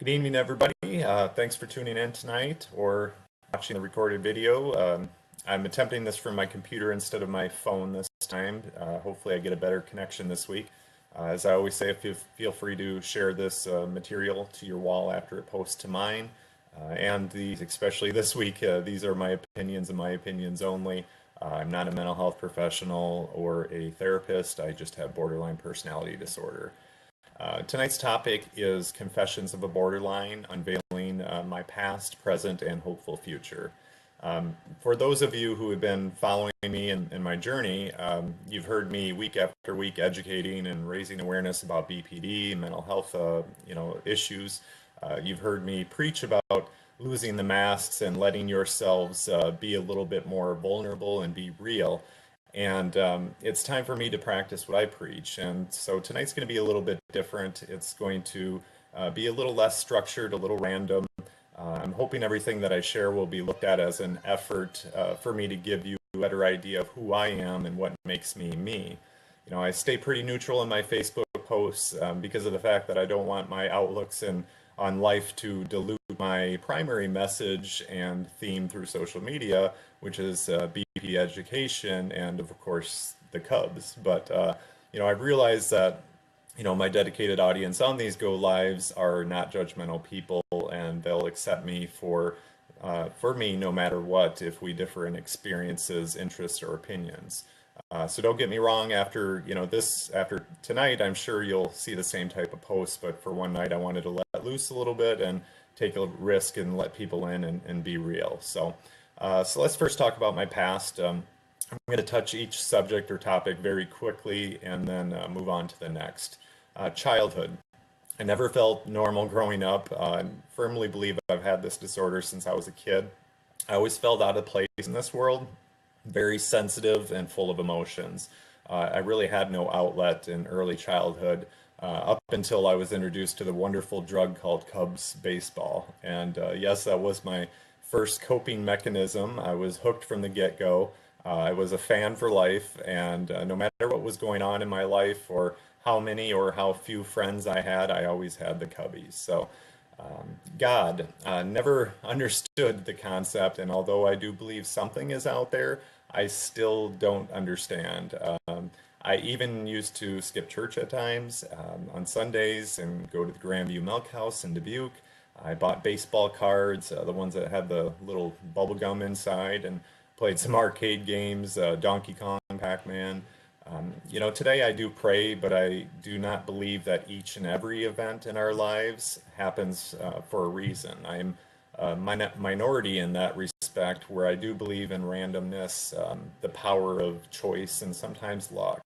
Good evening, everybody. Thanks for tuning in tonight or watching the recorded video. I'm attempting this from my computer instead of my phone this time. Hopefully I get a better connection this week. As I always say, if you feel free to share this material to your wall after it posts to mine. And these, especially this week, these are my opinions and my opinions only. I'm not a mental health professional or a therapist. I just have borderline personality disorder. Tonight's topic is Confessions of a Borderline, Unveiling my past, present, and hopeful future. For those of you who have been following me in my journey, you've heard me week after week educating and raising awareness about BPD, mental health issues. You've heard me preach about losing the masks and letting yourselves be a little bit more vulnerable and be real. And it's time for me to practice what I preach. And so tonight's going to be a little bit different. It's going to be a little less structured, a little random. I'm hoping everything that I share will be looked at as an effort for me to give you a better idea of who I am and what makes me me. You know, I stay pretty neutral in my Facebook posts because of the fact that I don't want my outlooks on life to dilute my primary message and theme through social media, which is BP education and of course the Cubs. But I've realized that my dedicated audience on these go lives are not judgmental people, and they'll accept me for me no matter what if we differ in experiences, interests, or opinions. So don't get me wrong, after tonight, I'm sure you'll see the same type of posts, but for one night I wanted to let loose a little bit and take a risk and let people in and be real. So let's first talk about my past. I'm going to touch each subject or topic very quickly and then move on to the next. Childhood. I never felt normal growing up. I firmly believe I've had this disorder since I was a kid. I always felt out of place in this world, very sensitive and full of emotions. I really had no outlet in early childhood up until I was introduced to the wonderful drug called Cubs baseball. And yes, that was my first coping mechanism. I was hooked from the get-go. I was a fan for life, and no matter what was going on in my life or how many or how few friends I had, I always had the Cubbies. So God, never understood the concept, and although I do believe something is out there, I still don't understand. I even used to skip church at times on Sundays and go to the Grandview Milk House in Dubuque. I bought baseball cards, the ones that had the little bubble gum inside, and played some arcade games, Donkey Kong, Pac-Man. Today I do pray, but I do not believe that each and every event in our lives happens for a reason. I'm a minority in that respect, where I do believe in randomness, the power of choice, and sometimes luck.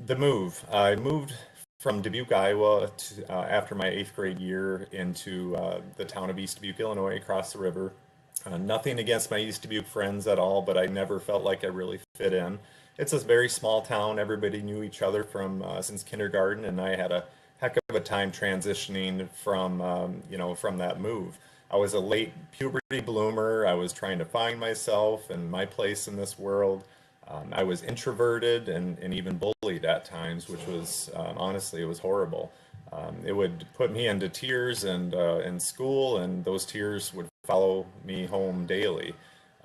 The move. I moved from Dubuque, Iowa, after my 8th grade year into the town of East Dubuque, Illinois, across the river. Nothing against my East Dubuque friends at all, but I never felt like I really fit in. It's a very small town. Everybody knew each other from since kindergarten, and I had a heck of a time transitioning from that move. I was a late puberty bloomer. I was trying to find myself and my place in this world. I was introverted and even bullied at times, which was honestly, it was horrible. It would put me into tears and in school, and those tears would follow me home daily.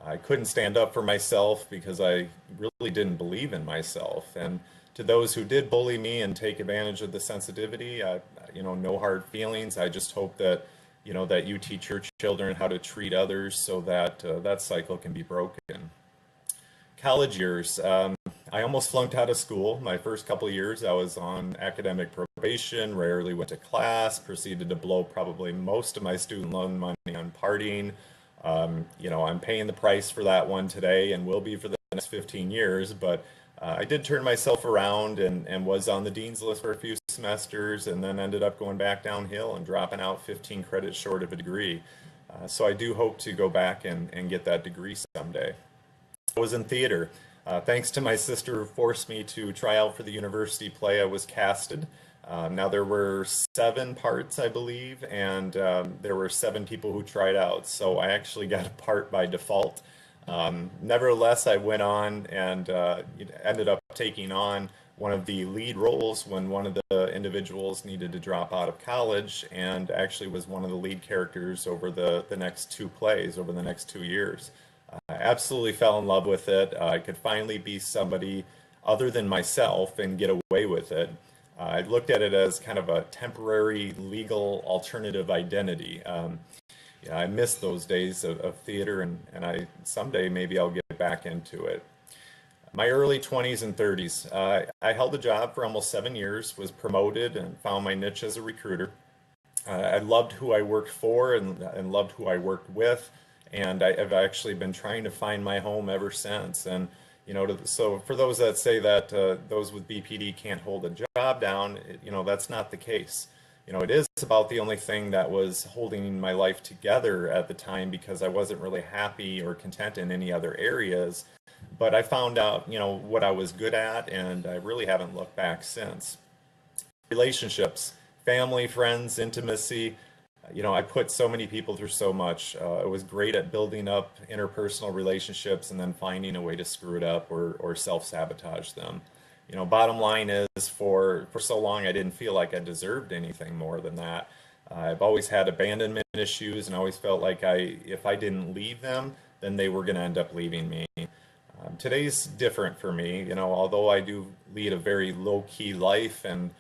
I couldn't stand up for myself because I really didn't believe in myself. And to those who did bully me and take advantage of the sensitivity, no hard feelings. I just hope that you teach your children how to treat others so that that cycle can be broken. College years. I almost flunked out of school. My first couple of years, I was on academic probation, rarely went to class, proceeded to blow probably most of my student loan money on partying. I'm paying the price for that one today and will be for the next 15 years, but I did turn myself around and was on the dean's list for a few semesters, and then ended up going back downhill and dropping out 15 credits short of a degree. So I do hope to go back and get that degree someday. I was in theater. Thanks to my sister who forced me to try out for the university play, I was casted. Now there were 7 parts, I believe, and there were 7 people who tried out, so I actually got a part by default. Nevertheless, I went on and ended up taking on one of the lead roles when one of the individuals needed to drop out of college, and actually was one of the lead characters over the next two plays, over the next 2 years. I absolutely fell in love with it. I could finally be somebody other than myself and get away with it. I looked at it as kind of a temporary legal alternative identity. Yeah, I miss those days of theater, and I someday maybe I'll get back into it. My early 20s and 30s, I held a job for almost 7 years, was promoted, and found my niche as a recruiter. I loved who I worked for, and loved who I worked with, and I have actually been trying to find my home ever since. And so for those that say that those with BPD can't hold a job down, that's not the case. It is about the only thing that was holding my life together at the time, because I wasn't really happy or content in any other areas. But I found out, what I was good at, and I really haven't looked back since. Relationships, family, friends, intimacy. I put so many people through so much. I was great at building up interpersonal relationships and then finding a way to screw it up or self-sabotage them. Bottom line is, for so long I didn't feel like I deserved anything more than that. I've always had abandonment issues and always felt like if I didn't leave them, then they were going to end up leaving me. Today's different for me. Although I do lead a very low-key life and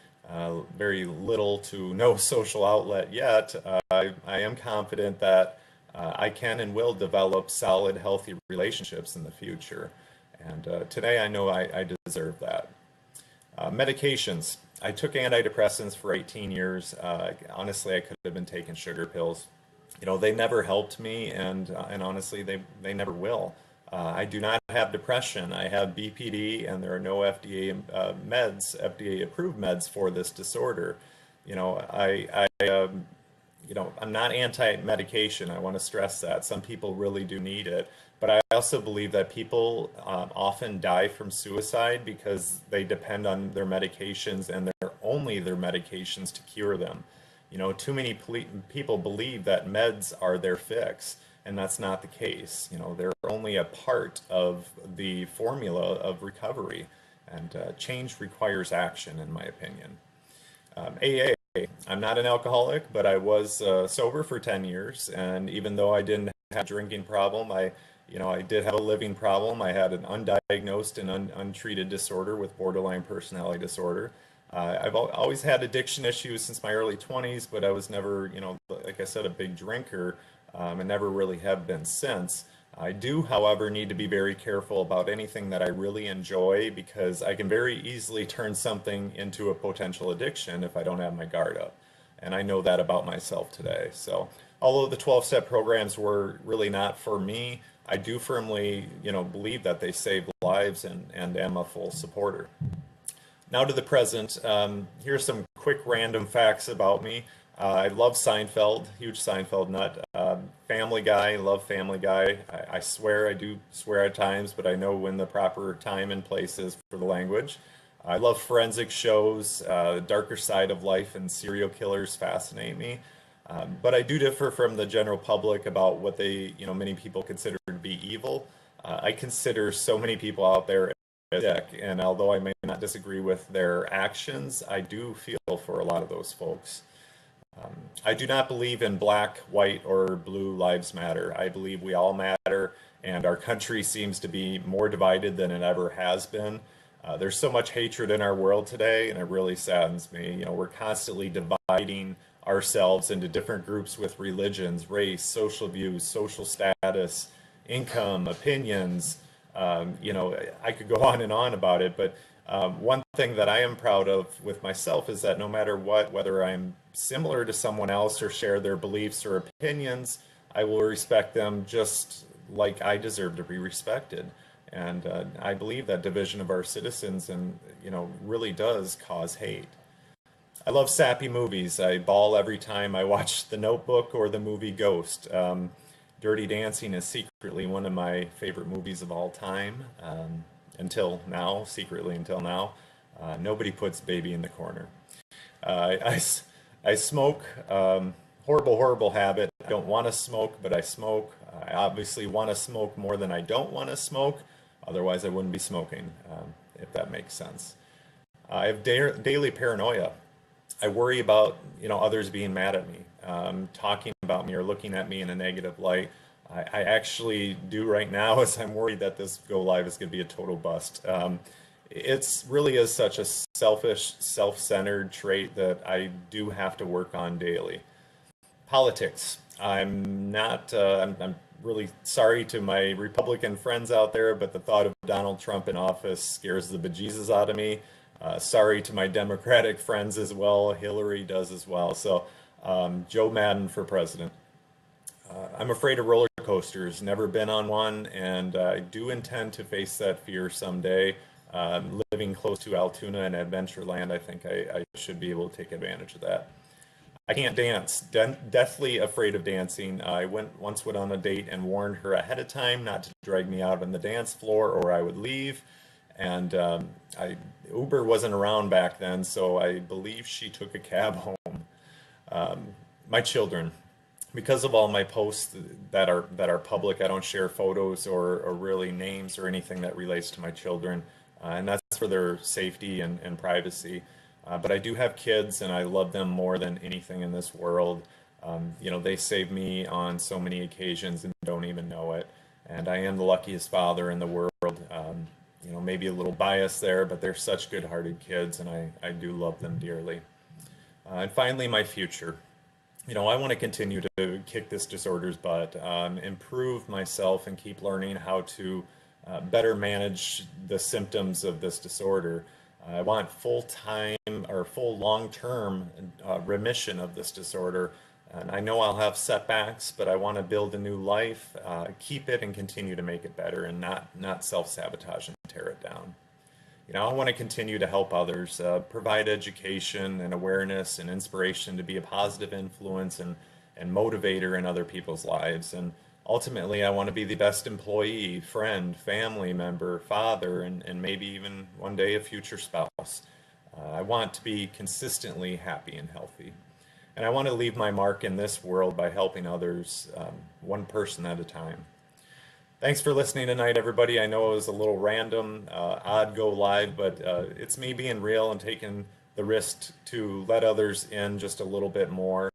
very little to no social outlet yet, I am confident that I can and will develop solid, healthy relationships in the future. And today I know I deserve that. Medications. I took antidepressants for 18 years. Honestly, I could have been taking sugar pills. They never helped me, and honestly, they never will. I do not have depression. I have BPD, and there are no FDA meds, FDA approved meds for this disorder. I'm not anti-medication. I want to stress that. Some people really do need it. But I also believe that people often die from suicide because they depend on their medications, and they're only their medications to cure them. Too many people believe that meds are their fix, and that's not the case. They're only a part of the formula of recovery, and change requires action, in my opinion. AA. I'm not an alcoholic, but I was sober for 10 years, and even though I didn't have a drinking problem, I did have a living problem. I had an undiagnosed and untreated disorder with borderline personality disorder. I've always had addiction issues since my early 20s, but I was never, like I said, a big drinker, and never really have been since. I do, however, need to be very careful about anything that I really enjoy, because I can very easily turn something into a potential addiction if I don't have my guard up. And I know that about myself today. So although the 12-step programs were really not for me, I do firmly, believe that they save lives, and am a full supporter. Now to the present. Here's some quick random facts about me. I love Seinfeld, huge Seinfeld nut. Family Guy, love Family Guy. I swear, I do swear at times, but I know when the proper time and place is for the language. I love forensic shows. The darker side of life and serial killers fascinate me. But I do differ from the general public about what many people consider to be evil. I consider so many people out there as sick, and although I may not disagree with their actions, I do feel for a lot of those folks. I do not believe in black, white, or blue lives matter. I believe we all matter, and our country seems to be more divided than it ever has been. There's so much hatred in our world today, and it really saddens me. We're constantly dividing ourselves into different groups with religions, race, social views, social status, income, opinions. I could go on and on about it, but one thing that I am proud of with myself is that no matter what, whether I'm similar to someone else or share their beliefs or opinions, I will respect them just like I deserve to be respected. And I believe that division of our citizens really does cause hate. I love sappy movies. I bawl every time I watch The Notebook or the movie Ghost. Dirty Dancing is secretly one of my favorite movies of all time, until now, secretly until now. Nobody puts Baby in the Corner. I smoke, horrible, horrible habit. I don't want to smoke, but I smoke. I obviously want to smoke more than I don't want to smoke. Otherwise, I wouldn't be smoking, if that makes sense. I have daily paranoia. I worry about others being mad at me, talking about me or looking at me in a negative light. I actually do right now as I'm worried that this go live is going to be a total bust. It's really is such a selfish, self-centered trait that I do have to work on daily. Politics. I'm not. I'm really sorry to my Republican friends out there, but the thought of Donald Trump in office scares the bejesus out of me. Sorry to my Democratic friends as well. Hillary does as well. So, Joe Madden for president. I'm afraid of roller coasters. Never been on one, and I do intend to face that fear someday. Living close to Altoona and Adventureland, I think I should be able to take advantage of that. I can't dance. Deathly afraid of dancing. I once went on a date and warned her ahead of time not to drag me out on the dance floor or I would leave. And Uber wasn't around back then, so I believe she took a cab home. My children, because of all my posts that are public, I don't share photos or really names or anything that relates to my children, and that's for their safety and privacy. But I do have kids, and I love them more than anything in this world. They save me on so many occasions and don't even know it. And I am the luckiest father in the world. Maybe a little biased there, but they're such good-hearted kids, and I do love them dearly. And finally, my future. I want to continue to kick this disorder's butt, improve myself, and keep learning how to better manage the symptoms of this disorder. I want full-time or full long-term remission of this disorder. And I know I'll have setbacks, but I want to build a new life, keep it, and continue to make it better, and not self-sabotage and tear it down. I want to continue to help others, provide education and awareness and inspiration to be a positive influence and motivator in other people's lives. And ultimately, I want to be the best employee, friend, family member, father, and maybe even one day a future spouse. I want to be consistently happy and healthy. And I want to leave my mark in this world by helping others, one person at a time. Thanks for listening tonight, everybody. I know it was a little random, odd go live, but it's me being real and taking the risk to let others in just a little bit more.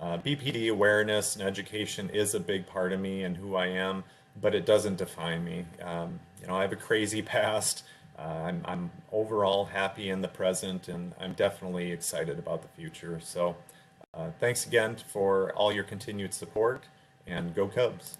BPD awareness and education is a big part of me and who I am, but it doesn't define me. I have a crazy past. I'm overall happy in the present, and I'm definitely excited about the future. So thanks again for all your continued support, and go Cubs.